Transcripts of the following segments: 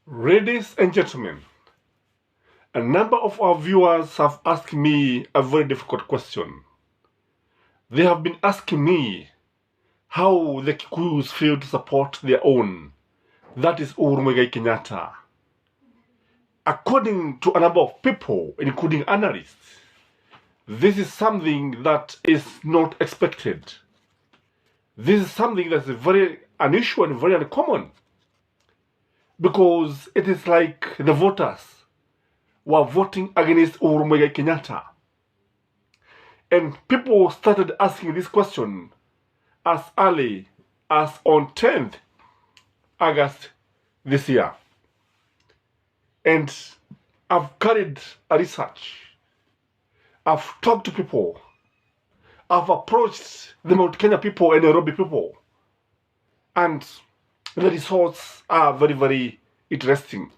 Ladies and gentlemen, a number of our viewers have asked me a very difficult question. They have been asking me how the Kikuyus fail to support their own, that is Uhuru Muigai Kenyatta. According to a number of people, including analysts, this is something that is not expected. This is something that's very unusual and very uncommon, because it is like the voters were voting against Uhuru Muigai Kenyatta. And people started asking this question as early as on 10th August this year. And I've carried a research. I've talked to people. I've approached the Mount Kenya people and Nairobi people. And the results are very, very interesting.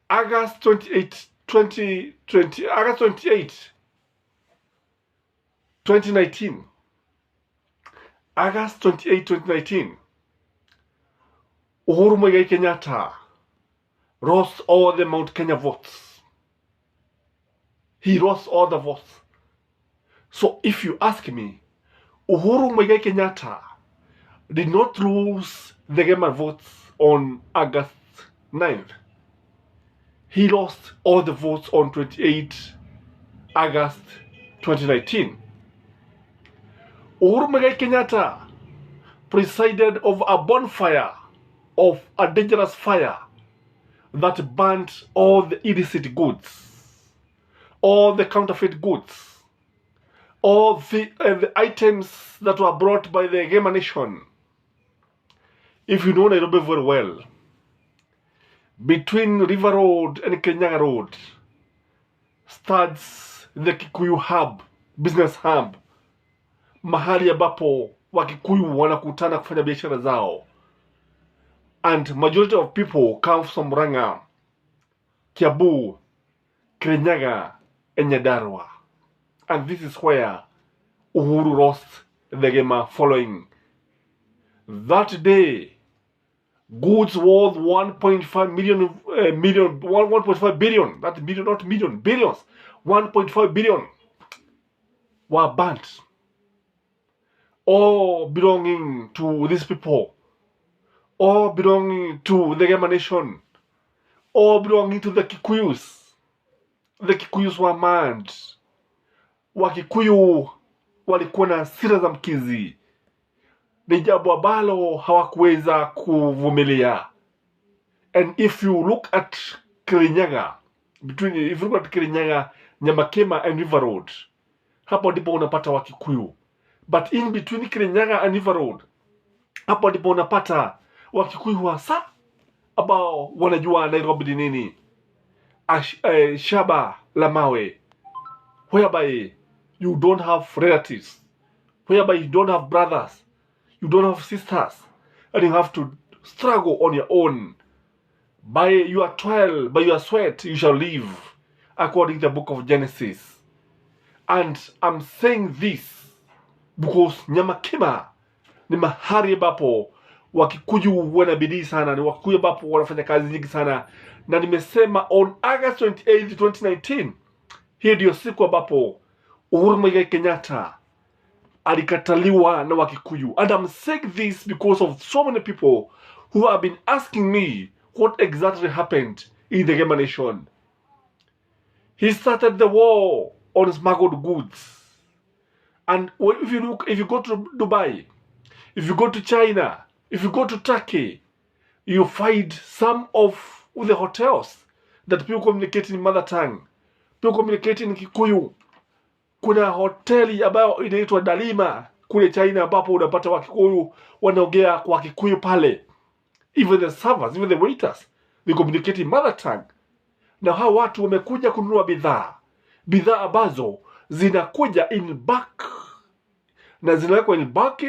August 28, 2019, August 28, 2019, Uhuru Muigai Kenyatta lost all the Mount Kenya votes. He lost all the votes. So if you ask me, Uhuru Muigai Kenyatta did not lose the Gema votes on August 9th. He lost all the votes on 28 August 2019. Uhuru Muigai Kenyatta presided over a bonfire of a dangerous fire that burnt all the illicit goods, all the counterfeit goods, all the items that were brought by the Gema Nation. If you know Nairobi very well, between River Road and Kenyaga Road starts the Kikuyu hub, business hub, mahali ambapo Wakikuyu wanakutana kufanya biashara zao. And majority of people come from Ranga, Kiabu, Kirinyaga, and Nyandarua. And this is where Uhuru lost the Gema following. That day, goods worth 1.5 billion, that billion, not million, billions, 1.5 billion were burnt. All belonging to these people, all belonging to the Gema Nation, all belonging to the Kikuyus. The Kikuyus were mad. Wakikuyu walikuwa na hasira za mkizi. Ni jambo ambalo hawakuweza kuvumilia. And if you look at Kirinyaga, if you look at Kirinyaga, Nyamakema and River Road, hapo ndipo unapata Wakikuyu. But in between Kirinyaga and River Road, hapo ndipo unapata Wakikuyu hasa ambao wanajua Nairobi ni nini. Shaba la mawe, whereby you don't have relatives, whereby you don't have brothers, you don't have sisters, and you have to struggle on your own. By your toil, by your sweat, you shall live, according to the book of Genesis. And I'm saying this because Nyamakema ni mahali ambapo Wakikuyu wana bidii sana, ni Wakikuyu ambapo wanafanya kazi nyingi sana. Na nimesema on August 28, 2019, hii ndio siku ambapo Uhuru Muigai Kenyatta alikataliwa na Wakikuyu. And I'm saying this because of so many people who have been asking me what exactly happened in the Gema Nation. He started the war on smuggled goods. And if you go to Dubai, if you go to China, if you go to Turkey, you find some of the hotels that people communicate in mother tongue, people communicate in Kikuyu. Kuna hoteli ambayo inaitwa Dalima kule China ambapo unapata Wakikuyu wanaongea kwa Kikuyu pale. Even the servers, even the waiters, they communicate in mother tongue. Na hao watu wamekuja kununua bidhaa ambazo zinakuja in bulk, na zinawekwa in bulk,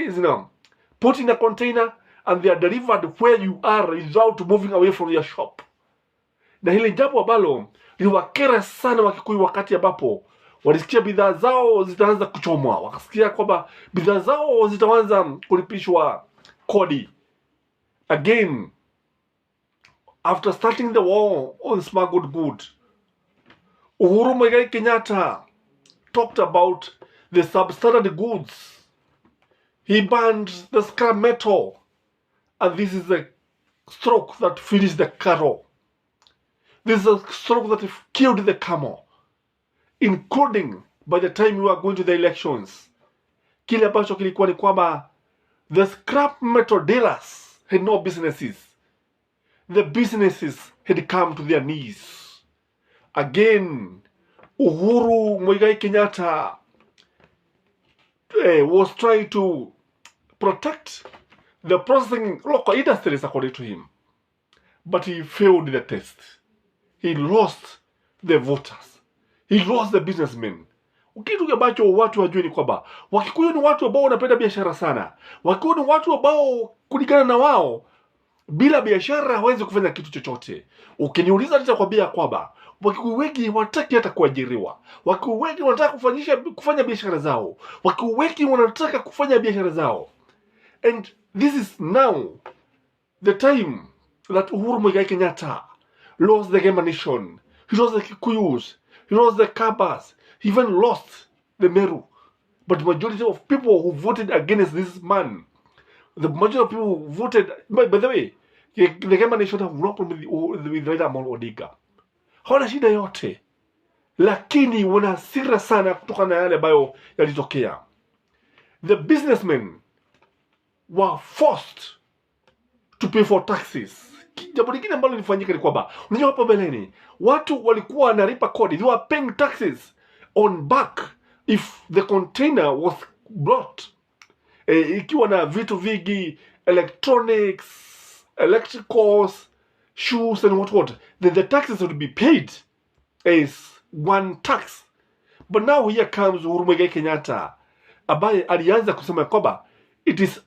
put in a container and they are delivered where you are without moving away from your shop. Na hili jambo ambalo liwakera sana Wakikuyu wakati ambapo walisikia bidhaa zao zitaanza kuchomwa, wakasikia kwamba bidhaa zao zitaanza kulipishwa kodi. Again, after starting the war on smuggled goods, Uhuru Muigai Kenyatta talked about the substandard goods. He banned the scrap metal, and this is the stroke that finished the cattle. This is a stroke that killed the camel, including by the time we were going to the elections. Kile ambacho kilikuwa ni kwamba the scrap metal dealers had no businesses. The businesses had come to their knees. Again, Uhuru Muigai Kenyatta was trying to protect the processing local industries according to him. But he failed the test. He lost the voters. He lost the businessmen. Kitu ambacho watu wajue ni kwamba Wakikuyu ni watu ambao wanapenda biashara sana. Wakikuyu ni watu ambao kulingana na wao bila biashara hawezi kufanya kitu chochote. Ukiniuliza nitakwambia kwamba Wakikuyu wengi wanataka hata kuajiriwa. Wakikuyu wengi wanataka kufanya biashara zao. Wakikuyu wengi wanataka kufanya biashara zao. And this is now the time that Uhuru Muigai Kenyatta lost the Gemba Nation. He lost the Kikuyus. He lost the Kabas. He even lost the Meru. But the majority of people who voted against this man, the majority of people who voted, by the way, the Gemba Nation have no problem with Raila Amolo Odinga. Hawana shida yote. Lakini wana hasira sana kutoka na yale ambayo yalitokea. The businessmen were forced to pay for taxes. Jambo lingine ambalo lilifanyika ni kwamba unajua hapo mbeleni watu walikuwa wanalipa kodi, they were paying taxes on back if the container was brought ikiwa na vitu vingi, electronics, electricals, shoes and what, then the taxes would be paid as one tax. But now here comes Uhuru Muigai Kenyatta ambaye alianza kusema kwamba it is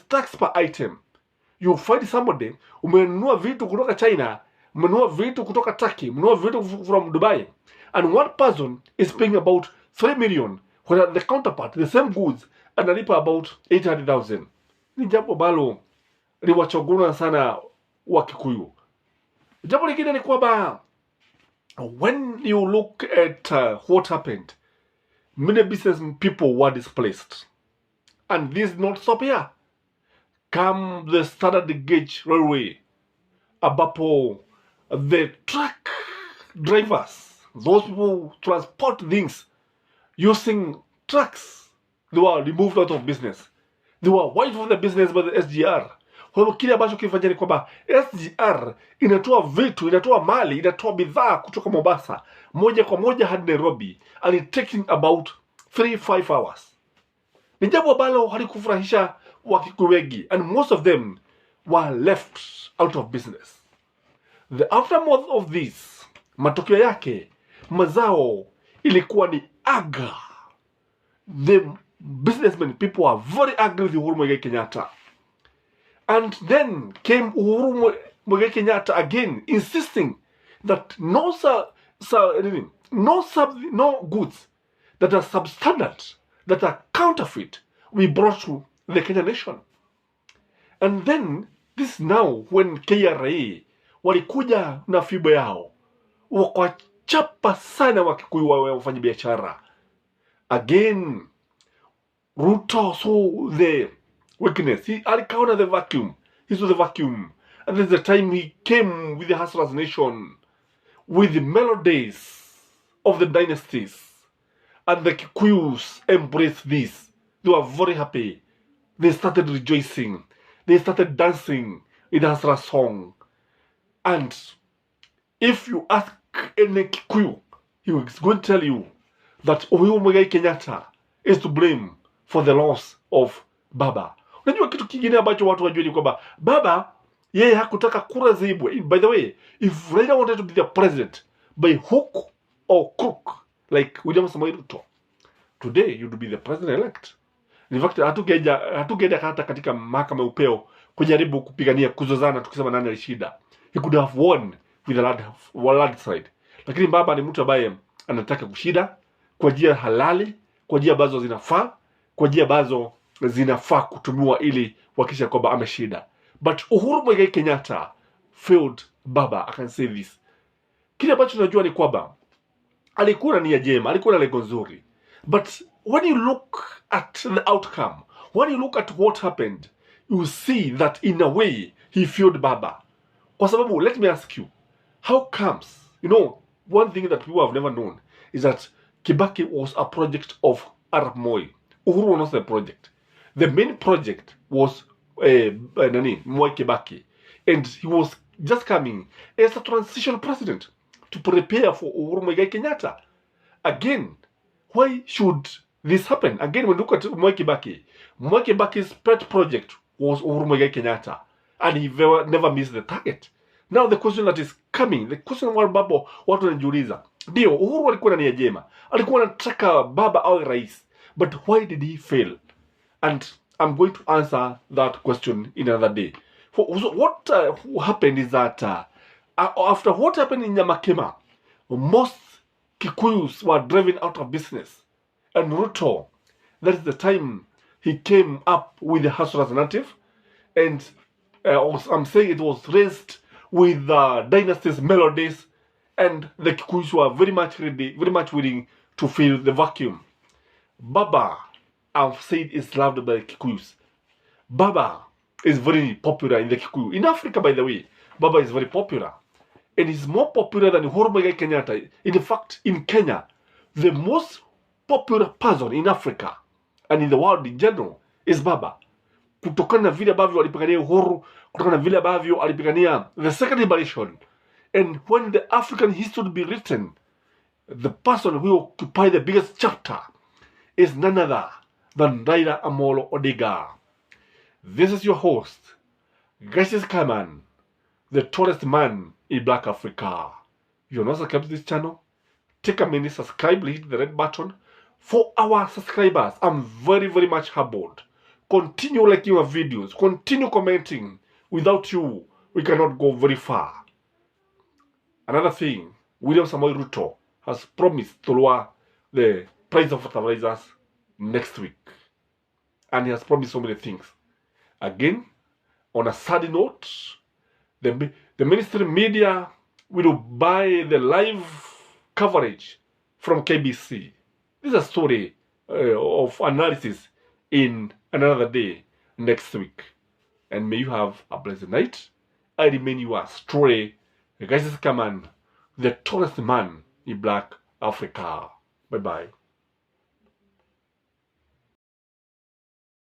tax per item. You find somebody umenunua vitu kutoka China, umenunua vitu kutoka Turkey, umenunua vitu from Dubai, and one person is paying about 3 million, while the counterpart, the same goods, analipa about 800,000. Ni jambo balo liwachogona sana Wakikuyu. Jambo lingine ni kwamba when you look at what happened, many business people were displaced. And this is not stop here. Come the standard gauge railway, ambapo the truck drivers, those people who transport things using trucks, they were removed out of business. They were wiped from the business by the SGR. Kwa hivyo kile ambacho kilifanyika ni kwamba SGR inatoa vitu, inatoa mali, inatoa bidhaa kutoka Mombasa moja kwa moja hadi Nairobi, and it taking about 3-5 hours. Ni jambo ambalo halikufurahisha Wakikuyu wengi, and most of them were left out of business. The aftermath of this, matokeo yake, mazao ilikuwa ni aga. The businessmen, people were very angry with Uhuru Muigai Kenyatta. And then came Uhuru Muigai Kenyatta again, insisting that no goods that are substandard, that are counterfeit, we brought to the Kenyan nation. And then this now when KRA walikuja na fibo yao, wakachapa sana Wakikuyu wafanya biashara. Again, Ruto saw the weakness. He alikaona the vacuum. He saw the vacuum. And there's the time he came with the Hustlers Nation, with the melodies of the dynasties. And the Kikuyus embraced this. They were very happy. They started rejoicing. They started dancing in the Hustler song. And if you ask any Kikuyu, he is going to tell you that Uhuru Muigai Kenyatta is to blame for the loss of Baba. Unajua kitu kingine ambacho watu wajue ni kwamba Baba yeye hakutaka kura ziibwe. By the way, if Raila wanted to be the president by hook or crook, like William Samoei Ruto, today you'd be the president-elect. In fact, hatugeja hata katika mahakama ya upeo kujaribu kupigania kuzozana tukisema nani alishinda. He could have won with a landslide. Lakini Baba ni mtu ambaye anataka kushinda kwa njia halali, kwa njia ambazo zinafaa, kwa njia ambazo zinafaa kutumiwa ili kuhakikisha kwamba ameshinda. But Uhuru Muigai Kenyatta failed Baba, I can say this. Kile ambacho najua ni kwamba alikuwa na nia njema, alikuwa na lengo nzuri. But when you look at the outcome, when you look at what happened, you see that in a way he failed Baba. Kwa sababu, let me ask you, how comes, one thing that people have never known is that Kibaki was a project of Arap Moi. Uhuru was not a project. The main project was Moi Kibaki. And he was just coming as a transition president to prepare for Uhuru Muigai Kenyatta. Again, why should this happen? Again, when you look at Moi Kibaki's pet project was Uhuru Muigai Kenyatta. And he never missed the target. Now the question that is coming, the question ambapo watu wanajiuliza, ndio Uhuru alikuwa na nia njema, alikuwa anataka Baba awe rais, but why did he fail? And I'm going to answer that question in another day. What happened is that after what happened in Nyamakema, most Kikuyus were driven out of business, and Ruto, that is the time he came up with the Hustler's Narrative, and I'm saying it was raised with Dynasty's melodies, and the Kikuyus were very much ready, very much willing to fill the vacuum. Baba, I've said, is loved by the Kikuyus. Baba is very popular in the Kikuyu. In Africa, by the way, Baba is very popular. And is more popular than Uhuru Muigai Kenyatta. In fact, in Kenya, the most popular person in Africa and in the world in general is Baba. Kutokana na vile ambavyo alipigania uhuru, kutokana na vile ambavyo alipigania the second liberation. And when the African history be written, the person who occupied the biggest chapter is none other than Raila Amolo Odinga. This is your host, Gracious Kaman, the tallest man in Black Africa. If you're not subscribed to this channel, take a minute, subscribe, hit the red button. For our subscribers, I'm very, very much humbled. Continue liking our videos, continue commenting. Without you, we cannot go very far. Another thing, William Samoei Ruto has promised to lower the price of fertilizers next week. And he has promised so many things. Again, on a sad note, the mainstream media will buy the live coverage from KBC. This is a story of analysis in another day next week. And may you have a blessed night. I remain yours, truly, Gracious Kaman, the tallest man in Black Africa. Bye-bye.